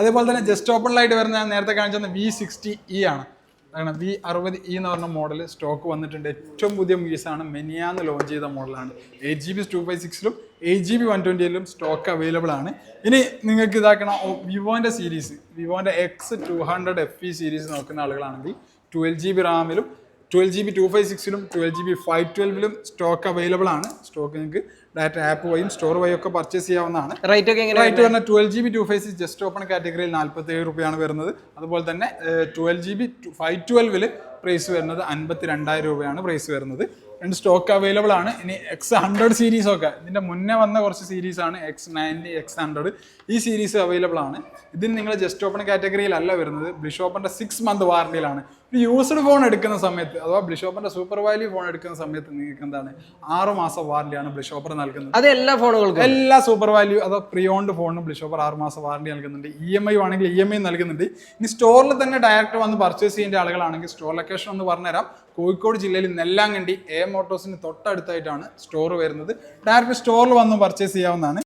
അതേപോലെ തന്നെ ജസ്റ്റ് ഓപ്പണിലായിട്ട് വരുന്ന ഞാൻ നേരത്തെ കാണിച്ചത് V60E ആണ്. കാരണം V60E എന്ന് പറഞ്ഞ മോഡൽ സ്റ്റോക്ക് വന്നിട്ടുണ്ട്. ഏറ്റവും പുതിയ പീസാണ്, മെനിയാന്ന് ലോഞ്ച് ചെയ്ത മോഡലാണ്. 8GB 256-ലും 8GB 128-ലും സ്റ്റോക്ക് അവൈലബിൾ ആണ്. ഇനി നിങ്ങൾക്ക് ഇതാക്കണം വിവോൻ്റെ സീരീസ്, വിവോൻ്റെ X200 FE സീരീസ് നോക്കുന്ന ആളുകളാണെങ്കിൽ 12GB റാമിലും 12GB 256-ലും 12GB 512-ലും സ്റ്റോക്ക് അവൈലബിൾ ആണ്. സ്റ്റോക്ക് നിങ്ങൾക്ക് ഡയറക്റ്റ് ആപ്പ് വഴിയും സ്റ്റോർ വഴിയും ഒക്കെ പർച്ചേസ് ചെയ്യാവുന്നതാണ്. റേറ്റ് പറഞ്ഞാൽ 12GB 256 ജസ്റ്റ് ഓപ്പൺ കാറ്റഗറിയിൽ 47 രൂപയാണ് വരുന്നത്. അതുപോലെ തന്നെ 12GB 512-ല് പ്രൈസ് വരുന്നത് 52,000 രൂപയാണ് പ്രൈസ് വരുന്നത്. രണ്ട് സ്റ്റോക്ക് അവൈലബിൾ ആണ്. ഇനി X100 സീരീസ് ഒക്കെ ഇതിന്റെ മുന്നേ വന്ന കുറച്ച് സീരീസ് ആണ്, X90, X100 ഈ സീരീസ് അവൈലബിൾ ആണ്. ഇതിന് നിങ്ങൾ ജസ്റ്റ് ഓപ്പൺ കാറ്റഗറിയിലല്ല വരുന്നത്, ബ്ലിഷോപ്പറിന്റെ 6 മന്ത് വാറണ്ടിയിലാണ്. ഒരു യൂസ്ഡ് ഫോൺ എടുക്കുന്ന സമയത്ത് അഥവാ ബ്ലിഷോപ്പറിന്റെ സൂപ്പർ വാല്യൂ ഫോൺ എടുക്കുന്ന സമയത്ത് നിങ്ങൾക്ക് എന്താണ് 6 മാസം വാറണ്ടിയാണ് ബ്ലിഷോപ്പർ നൽകുന്നത്. അത് എല്ലാ ഫോണുകൾക്കും, എല്ലാ സൂപ്പർ വാല്യൂ അതോ പ്രീ ഓൺഡ് ഫോണിനും ബ്ലിഷോപ്പർ 6 മാസം വാറണ്ടി നൽകുന്നുണ്ട്. EMI ആണെങ്കിൽ EMI നൽകുന്നുണ്ട്. ഇനി സ്റ്റോറിൽ തന്നെ ഡയറക്റ്റ് വന്ന് പർച്ചേസ് ചെയ്യേണ്ട ആളുകളാണെങ്കിൽ സ്റ്റോർ ലൊക്കേഷൻ ഒന്ന് പറഞ്ഞുതരാം. കോഴിക്കോട് ജില്ലയിൽ നെല്ലാങ്കണ്ടി AM മോട്ടോഴ്സിന് തൊട്ടടുത്തായിട്ടാണ് സ്റ്റോർ വരുന്നത്. ഡയറക്റ്റ് സ്റ്റോറിൽ വന്ന് പർച്ചേസ് ചെയ്യാവുന്നതാണ്.